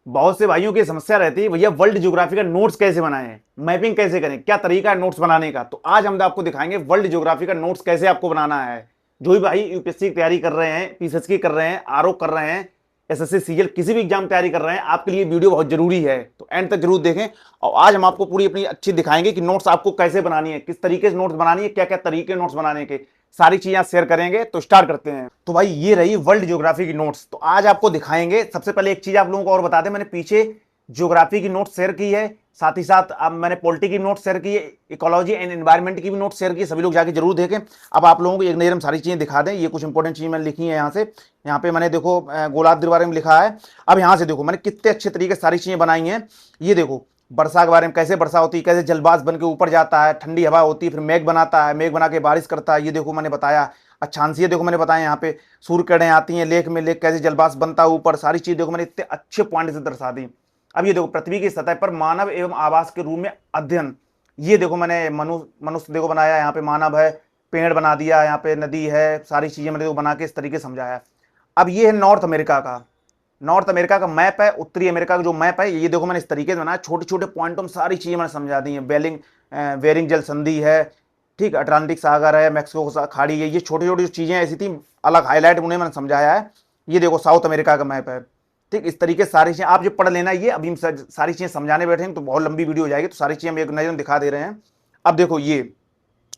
बहुत से भाइयों की समस्या रहती है, भैया वर्ल्ड ज्योग्राफी का नोट्स कैसे बनाएं, मैपिंग कैसे करें, क्या तरीका है नोट्स बनाने का। तो आज हम आपको दिखाएंगे वर्ल्ड ज्योग्राफी का नोट्स कैसे आपको बनाना है। जो भी भाई यूपीएससी की तैयारी कर रहे हैं, पीसीएस की कर रहे हैं, आरओ कर रहे हैं, एसएससी सीजीएल किसी भी एग्जाम तैयारी कर रहे हैं, आपके लिए वीडियो बहुत जरूरी है, तो एंड तक जरूर देखें। और आज हम आपको पूरी अपनी अच्छी दिखाएंगे कि नोट्स आपको कैसे बनानी है, किस तरीके से नोट्स बनानी है, क्या क्या तरीके नोट्स बनाने के, सारी चीजें शेयर करेंगे। तो स्टार्ट करते हैं। तो भाई ये रही वर्ल्ड ज्योग्राफी की नोट्स। तो आज आपको दिखाएंगे। सबसे पहले एक चीज आप लोगों को और बता दें, मैंने पीछे ज्योग्राफी की नोट शेयर की है, साथ ही साथ अब मैंने पॉलिटी की नोट शेयर की है, इकोलॉजी एंड एनवायरमेंट की भी नोट शेयर की है, सभी लोग जाके जरूर देखें। अब आप लोगों को एक नजर हम सारी चीजें दिखा दें। ये कुछ इंपॉर्टेंट चीज मैंने लिखी है यहाँ से। यहाँ पे मैंने देखो गोलार्ध के बारे में लिखा है। अब यहाँ से देखो मैंने कितने अच्छे तरीके से सारी चीजें बनाई हैं। ये देखो वर्षा के बारे में, कैसे वर्षा होती है, कैसे जलवाष्प बन के ऊपर जाता है, ठंडी हवा होती है, फिर मेघ बनाता है, मेघ बना के बारिश करता है, ये देखो मैंने बताया। अच्छांशीय देखो मैंने बताया, यहाँ पे सूर्य किरणें आती हैं लेख में, लेख कैसे जलवाष्प बनता है ऊपर, सारी चीज देखो मैंने इतने अच्छे पॉइंट से दर्शा दी। अब ये देखो पृथ्वी की सतह पर मानव एवं आवास के रूप में अध्ययन। ये देखो मैंने मनुष्य देखो बनाया, यहाँ पे मानव है, पेड़ बना दिया, यहाँ पे नदी है, सारी चीजें मैंने देखो बना के इस तरीके से समझाया। अब ये है नॉर्थ अमेरिका का, नॉर्थ अमेरिका का मैप है, उत्तरी अमेरिका का जो मैप है, ये देखो मैंने इस तरीके से बनाया, छोटे छोटे पॉइंटों में सारी चीजें मैंने समझा दी हैं। बेरिंग जल संधि है, ठीक, अटलांटिक सागर है, मैक्सिको खाड़ी है, ये छोटी छोटी चीजें ऐसी थी, अलग हाईलाइट उन्हें मैंने समझाया है। ये देखो साउथ अमेरिका का मैप है, ठीक। इस तरीके से सारी चीजें आप जो पढ़ लेना, ये अभी हम सारी चीजें समझाने बैठेंगे तो बहुत लंबी वीडियो हो जाएगी, तो सारी चीजें हम एक नजर में दिखा दे रहे हैं। अब देखो ये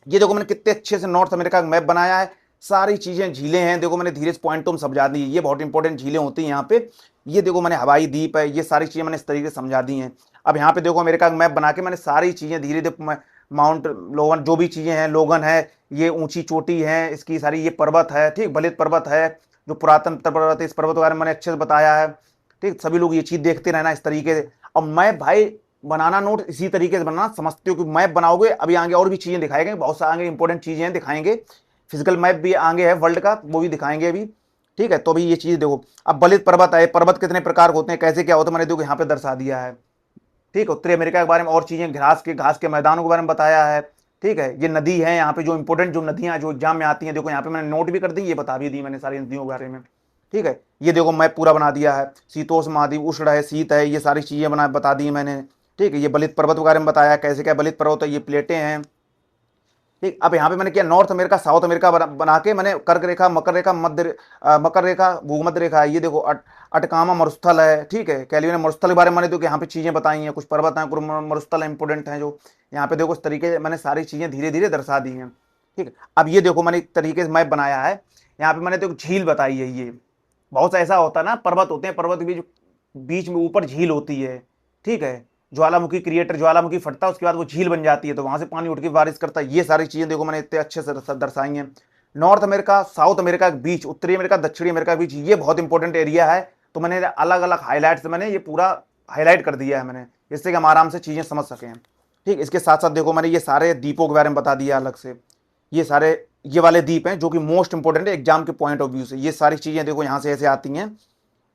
देखो मैंने कितने अच्छे से नॉर्थ अमेरिका का मैप बनाया है। सारी चीजें झीलें हैं, देखो मैंने धीरे से पॉइंटों में समझा दी, ये बहुत इंपॉर्टेंट झीलें होती हैं यहाँ पे। ये देखो मैंने हवाई द्वीप है, ये सारी चीजें मैंने इस तरीके से समझा दी हैं। अब यहाँ पे देखो अमेरिका का मैप बना के मैंने सारी चीजें धीरे धीरे, माउंट लोगन जो भी चीजें हैं, लोगन है, ये ऊंची चोटी है इसकी सारी, ये पर्वत है, ठीक, बलित पर्वत है जो पुरातन पर्वत है, इस पर्वत के बारे में मैंने अच्छे से बताया है, ठीक। सभी लोग ये चीज देखते रहना इस तरीके से। अब मैं भाई बनाना नोट इसी तरीके से बनाना, समझते हो कि मैप बनाओगे, अभी आगे और भी चीजें दिखाएंगे, बहुत सारे आगे इंपॉर्टेंट चीजें हैं दिखाएंगे। फिजिकल मैप भी आगे है वर्ल्ड का, वो भी दिखाएंगे अभी, ठीक है। तो अभी ये चीज देखो। अब बलित पर्वत है, पर्वत कितने प्रकार होते हैं, कैसे क्या होता है, मैंने देखो यहाँ पे दर्शा दिया है, ठीक। उत्तरी अमेरिका के बारे में और चीजें, घास के मैदानों के बारे में बताया है, ठीक है। ये नदी है यहाँ पे, जो इंपॉर्टेंट जो नदियां जो एग्जाम में आती हैं, देखो यहाँ पे मैंने नोट भी कर दी, ये बता भी दी मैंने सारी नदियों के बारे में, ठीक है। ये देखो मैप पूरा बना दिया है, शीतोष्ण महाद्वीप, उष्ण है, शीत है, ये सारी चीजें बता दी मैंने, ठीक है। ये बलित पर्वत के बारे में बताया कैसे क्या बलित पर्वत है, ये प्लेटें हैं, ठीक। अब यहाँ पे मैंने किया नॉर्थ अमेरिका साउथ अमेरिका बना के मैंने कर्क रेखा, मकर रेखा, मकर रेखा, भूमध्य रेखा है, ये देखो अटकामा मरुस्थल है, ठीक है। कैलिफोर्निया मरुस्थल के बारे में मैंने देखो यहाँ पे चीजें बताई हैं, कुछ पर्वत हैं, कुछ मरुस्थल इंपोर्टेंट हैं जो यहाँ पे देखो, इस तरीके से मैंने सारी चीजें धीरे धीरे दर्शा दी हैं, ठीक है। अब ये देखो मैंने एक तरीके से मैप बनाया है, यहाँ पे मैंने देखो झील बताई है। ये बहुत सा ऐसा होता है ना, पर्वत होते हैं, पर्वत के बीच में ऊपर झील होती है, ठीक है। ज्वालामुखी क्रिएटर, ज्वालामुखी फटता है, उसके बाद वो झील बन जाती है, तो वहां से पानी उठ के बारिश करता है। ये सारी चीजें देखो मैंने इतने अच्छे से दर्शाई हैं। नॉर्थ अमेरिका साउथ अमेरिका के बीच, उत्तरी अमेरिका दक्षिणी अमेरिका के बीच, ये बहुत इंपॉर्टेंट एरिया है, तो मैंने अलग अलग हाईलाइट से मैंने ये पूरा हाईलाइट कर दिया है मैंने, जिससे कि हम आराम से चीजें समझ सकें, ठीक। इसके साथ साथ देखो मैंने ये सारे द्वीपों के बारे में बता दिया अलग से। ये सारे ये वाले द्वीप हैं जो कि मोस्ट इंपॉर्टेंट है एग्जाम के पॉइंट ऑफ व्यू से। ये सारी चीजें देखो यहाँ से ऐसे आती हैं।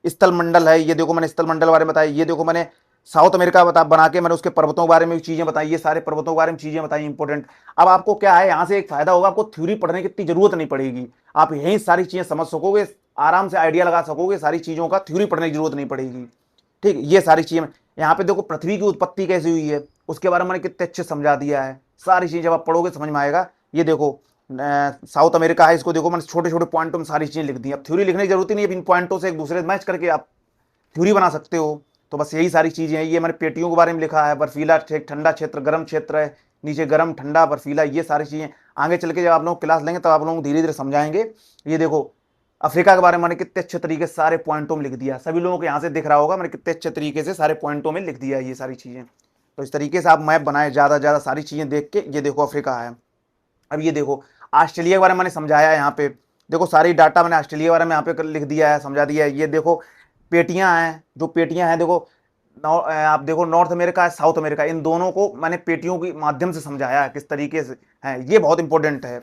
स्थल मंडल है, ये देखो मैंने स्थल मंडल बारे में बताया। ये देखो मैंने साउथ अमेरिका बना के मैंने उसके पर्वतों के बारे में भी चीजें बताई, ये सारे पर्वतों के बारे में चीजें बताई इंपॉर्टेंट। अब आपको क्या है, यहाँ से एक फायदा होगा, आपको थ्योरी पढ़ने की इतनी जरूरत नहीं पड़ेगी, आप यही सारी चीजें समझ सकोगे, आराम से आइडिया लगा सकोगे, सारी चीजों का थ्योरी पढ़ने की जरूरत नहीं पड़ेगी, ठीक। ये सारी चीजें यहाँ पे देखो, पृथ्वी की उत्पत्ति कैसे हुई है उसके बारे में मैंने कितने अच्छे समझा दिया है। सारी चीजें जब आप पढ़ोगे समझ में आएगा। ये देखो साउथ अमेरिका है, इसको देखो मैंने छोटे छोटे पॉइंटों में सारी चीजें लिख दी। अब थ्योरी लिखने की जरूरत ही नहीं है, इन पॉइंटों से एक दूसरे से मैच करके आप थ्योरी बना सकते हो। तो बस यही सारी चीजें हैं। ये मैंने पेटियों के बारे में लिखा है, बर्फीला ठंडा क्षेत्र, गर्म क्षेत्र है, नीचे गर्म ठंडा बर्फीला, ये सारी चीजें आगे चल के जब आप लोग क्लास लेंगे तब आप लोग धीरे धीरे समझाएंगे। ये देखो अफ्रीका के बारे में मैंने कितने अच्छे तरीके से सारे पॉइंटों में लिख दिया, सभी लोगों को यहाँ से दिख रहा होगा, मैंने कितने अच्छे तरीके से सारे पॉइंटों में लिख दिया ये सारी चीजें। तो इस तरीके से आप मैप बनाए ज्यादा ज्यादा सारी चीजें देख के। ये देखो अफ्रीका है। अब ये देखो ऑस्ट्रेलिया के बारे में मैंने समझाया है, यहाँ पे देखो सारी डाटा मैंने ऑस्ट्रेलिया के बारे में यहाँ पे लिख दिया है, समझा दिया है। ये देखो पेटियां हैं, जो पेटियां हैं देखो, आप देखो नॉर्थ अमेरिका है साउथ अमेरिका, इन दोनों को मैंने पेटियों के माध्यम से समझाया है किस तरीके से है, ये बहुत इंपॉर्टेंट है,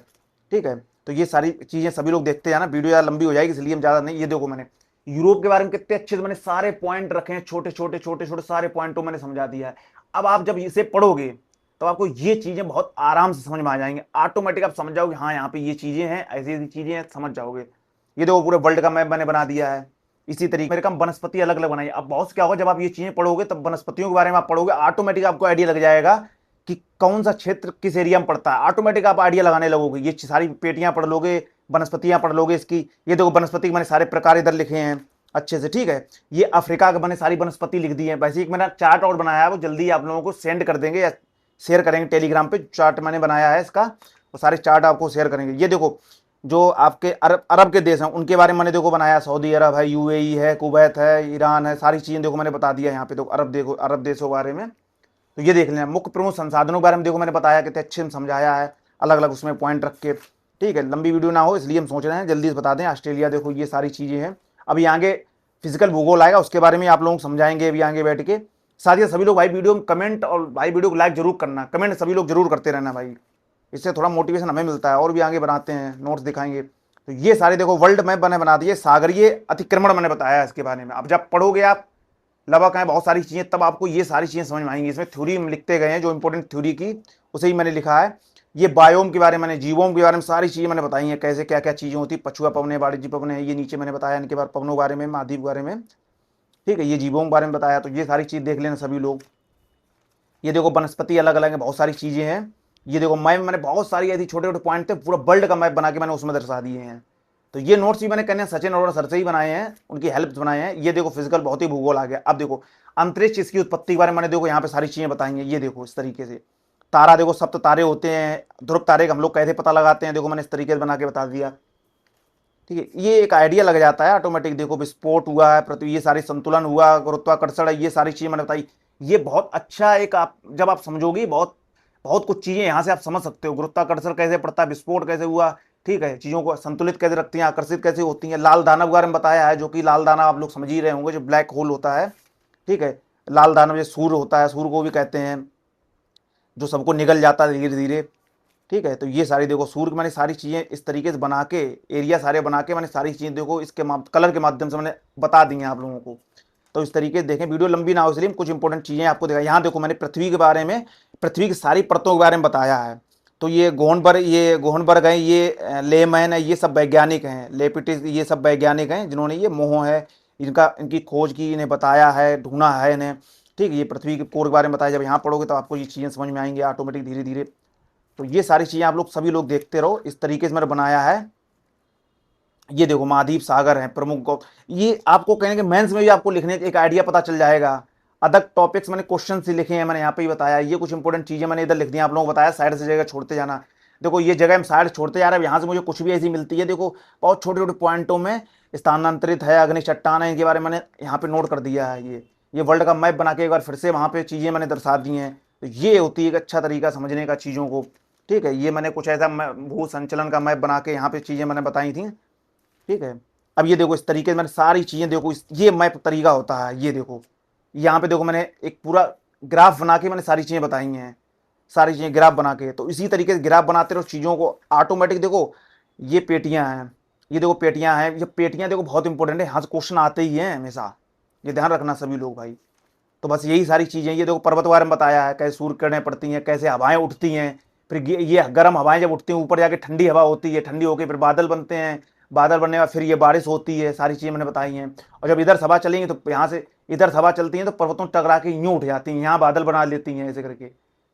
ठीक है। तो ये सारी चीजें सभी लोग देखते जाना, वीडियो ज़्यादा लंबी हो जाएगी इसलिए हम ज्यादा नहीं। ये देखो मैंने यूरोप के बारे में कितने अच्छे से मैंने सारे पॉइंट रखे हैं, छोटे छोटे छोटे छोटे सारे पॉइंटों मैंने समझा दिया है। अब आप जब इसे पढ़ोगे तो आपको ये चीजें बहुत आराम से समझ में आ जाएंगे, ऑटोमेटिक आप समझ जाओगे हाँ यहाँ पे ये चीजें हैं, ऐसी ऐसी चीजें हैं, समझ जाओगे। ये देखो पूरे वर्ल्ड का मैप मैंने बना दिया है, इसी तरीके मेरे कम वनस्पति अलग अलग बनाई। अब बहुत क्या होगा, जब आप ये चीजें पढ़ोगे तब वनस्पतियों के बारे में आप पढ़ोगे, ऑटोमेटिक आपको आइडिया लग जाएगा कि कौन सा क्षेत्र किस एरिया में पड़ता है। ऑटोमेटिक आप आइडिया लगाने लगोगे, ये सारी पेटियां पढ़ लोगे, वनस्पतियां पढ़ लोगे इसकी। ये देखो वनस्पति के मैंने सारे प्रकार इधर लिखे हैं अच्छे से, ठीक है। ये अफ्रीका के मैंने सारी वनस्पति लिख दी है। वैसे एक मैंने चार्ट और बनाया है, वो जल्दी आप लोगों को सेंड कर देंगे या शेयर करेंगे टेलीग्राम पे। चार्ट मैंने बनाया है इसका, वो सारे चार्ट आपको शेयर करेंगे। ये देखो जो आपके अरब के देश हैं उनके बारे में मैंने देखो बनाया, सऊदी अरब है, यूएई है, कुवैत है, ईरान है, सारी चीजें देखो मैंने बता दिया यहाँ पे। देखो अरब, देखो अरब देशों के बारे में, तो ये देख लेना। मुख्य प्रमुख संसाधनों के बारे में देखो मैंने बताया, कितने अच्छे में समझाया है, अलग अलग उसमें पॉइंट रख के, ठीक है। लंबी वीडियो ना हो इसलिए हम सोच रहे हैं जल्दी से बता दें। ऑस्ट्रेलिया देखो, ये सारी चीजें हैं। अभी आगे फिजिकल भूगोल आएगा, उसके बारे में आप लोगों को समझाएंगे अभी आगे बैठ के। साथ ही सभी लोग भाई वीडियो में कमेंट और भाई वीडियो को लाइक जरूर करना, कमेंट सभी लोग जरूर करते रहना भाई, इससे थोड़ा मोटिवेशन हमें मिलता है और भी आगे बनाते हैं, नोट्स दिखाएंगे। तो ये सारे देखो वर्ल्ड मैप बना दिए, सागरीय अतिक्रमण मैंने बताया इसके बारे में। अब जब पढ़ोगे आप लगभग है बहुत सारी चीजें, तब आपको ये सारी चीजें समझ में आएंगी। इसमें थ्योरी में लिखते गए हैं, जो इंपॉर्टेंट थ्योरी की उसे ही मैंने लिखा है। ये बायोम के बारे में, मैंने जीवोम के बारे में सारी चीजें मैंने बताई हैं, कैसे क्या क्या चीजें होती, पछुआ पवने, वाणिज्य पवने, ये नीचे मैंने बताया इनके बारे, पवनों के बारे में, महाद्वीप के बारे में, ठीक है। ये जीवों के बारे में बताया, तो ये सारी चीज देख लेना सभी लोग। ये देखो वनस्पति अलग अलग है, बहुत सारी चीजें हैं। ये देखो मैप मैंने बहुत सारी ऐसी छोटे छोटे पॉइंट थे, पूरा वर्ल्ड का मैप बना के मैंने उसमें दर्शा दिए हैं। तो ये नोट्स भी मैंने कहने सचिन अरोड़ा सर से ही बनाए हैं, उनकी हेल्प बनाए हैं। ये देखो फिजिकल बहुत ही भूगोल आ गया। अब देखो अंतरिक्ष, इसकी उत्पत्ति के बारे में मैंने देखो यहाँ पे सारी चीजें बताई हैं। ये देखो इस तरीके से तारा, देखो सप्त तारे होते हैं, ध्रुव तारे का हम लोग कैसे पता लगाते हैं, देखो मैंने इस तरीके से बना के बता दिया, ठीक है। ये एक आइडिया लग जाता है ऑटोमेटिक। देखो विस्फोट हुआ है पृथ्वी, ये सारी संतुलन हुआ, गुरुत्वाकर्षण है, ये सारी चीजें मैंने बताई। ये बहुत अच्छा एक, आप जब आप समझोगे बहुत बहुत कुछ चीजें यहाँ से आप समझ सकते हो। गुरुत्वाकर्षण कैसे पड़ता है, विस्फोट कैसे हुआ, ठीक है, चीजों को संतुलित कैसे रखती हैं, आकर्षित कैसे होती हैं। लाल दानव के बारे में बताया है, जो कि लाल दानव आप लोग समझ ही रहे होंगे, जो ब्लैक होल होता है, ठीक है। लाल दानव जो सूर्य होता है, सूर्य को भी कहते हैं, जो सबको निगल जाता है धीरे धीरे, ठीक है। तो ये सारी देखो सूर्य, मैंने सारी चीजें इस तरीके से बना के, एरिया सारे बना के मैंने सारी चीजें देखो इसके कलर के माध्यम से मैंने बता दी हैं आप लोगों को। तो इस तरीके से देखें, वीडियो लंबी ना हो इसलिए कुछ इंपॉर्टेंट चीजें आपको दिखाई। यहाँ देखो मैंने पृथ्वी के बारे में, पृथ्वी की सारी परतों के बारे में बताया है। तो ये गोहनबर्ग है, ये लेमैन है, ये सब वैज्ञानिक हैं, लेपिटिस, ये सब वैज्ञानिक हैं जिन्होंने ये मोह है इनकी खोज की, इन्हें बताया है, ढूंढा है इन्हें, ठीक है। ये पृथ्वी के कोर के बारे में बताया। जब यहाँ पढ़ोगे तो आपको ये चीजें समझ में आएंगी ऑटोमेटिक धीरे धीरे। तो ये सारी चीजें आप लोग सभी लोग देखते रहो, इस तरीके से मैंने बनाया है। ये देखो महाद्वीप सागर है प्रमुख, ये आपको कहने के मेंस में भी आपको लिखने का एक आइडिया पता चल जाएगा। अदर टॉपिक्स मैंने क्वेश्चन से लिखे हैं, मैंने यहाँ पे ही बताया। ये कुछ इंपॉर्टेंट चीजें मैंने इधर लिख दी, आप लोगों को बताया साइड से जगह छोड़ते जाना। देखो ये जगह हम साइड छोड़ते जा रहे हैं, यहाँ से मुझे कुछ भी ऐसी मिलती है, देखो बहुत छोटे छोटे पॉइंटों में स्थानांतरित है, अग्नि चट्टान है, इनके बारे में मैंने यहाँ पे नोट कर दिया है। ये वर्ल्ड का मैप बना के एक बार फिर से वहाँ पे चीजें मैंने दर्शा दी हैं। तो ये होती है एक अच्छा तरीका समझने का चीजों को, ठीक है। ये मैंने कुछ ऐसा भू संचलन का मैप बना के यहाँ पे चीजें मैंने बताई थी, ठीक है। अब ये देखो इस तरीके से मैंने सारी चीजें देखो, ये मैप तरीका होता है। ये देखो यहाँ पे देखो मैंने एक पूरा ग्राफ बना के मैंने सारी चीजें बताई हैं, सारी चीजें ग्राफ बना के। तो इसी तरीके से ग्राफ बनाते रहो चीजों को ऑटोमेटिक। देखो ये पेटियां हैं, ये देखो पेटियां हैं, ये पेटियां देखो बहुत इंपॉर्टेंट है, यहाँ से क्वेश्चन आते ही हैं हमेशा, ये ध्यान रखना सभी लोग भाई। तो बस यही सारी चीजें। ये देखो पर्वत के बारे में बताया है, कैसे सूर्य किरणें पड़ती हैं, कैसे हवाएं उठती हैं, फिर ये गर्म हवाएं जब उठती हैं ऊपर जाके ठंडी हवा होती है, ठंडी होकर फिर बादल बनते हैं, बादल बनने के बाद फिर ये बारिश होती है, सारी चीजें मैंने बताई हैं। और जब इधर हवा चलेंगी तो यहाँ से इधर हवा चलती है तो पर्वतों टकरा के यूं उठ जाती हैं, यहाँ बादल बना लेती हैं ऐसे करके,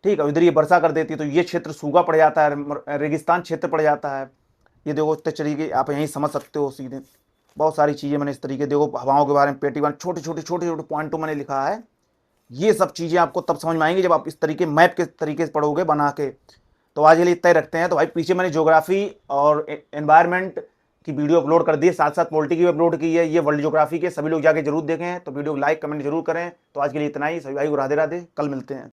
ठीक है। इधर ये वर्षा कर देती है, तो ये क्षेत्र सूखा पड़ जाता है, रेगिस्तान क्षेत्र पड़ जाता है। ये देखो इस तरीके आप यहीं समझ सकते हो सीधे। बहुत सारी चीजें मैंने इस तरीके देखो हवाओं के बारे में, पेटी बारे, छोटे छोटे पॉइंटों मैंने लिखा है। ये सब चीजें आपको तब समझ में आएंगी जब आप इस तरीके मैप के तरीके से पढ़ोगे बना के। तो आज के लिए इतना ही रखते हैं। तो भाई पीछे मैंने ज्योग्राफी और एनवायरनमेंट की वीडियो अपलोड कर दी है, साथ साथ पॉलिटी की भी अपलोड की है। ये वर्ल्ड ज्योग्राफी के सभी लोग जाके जरूर देखें, तो वीडियो को लाइक कमेंट जरूर करें। तो आज के लिए इतना ही, सभी भाई को राधे राधे, कल मिलते हैं।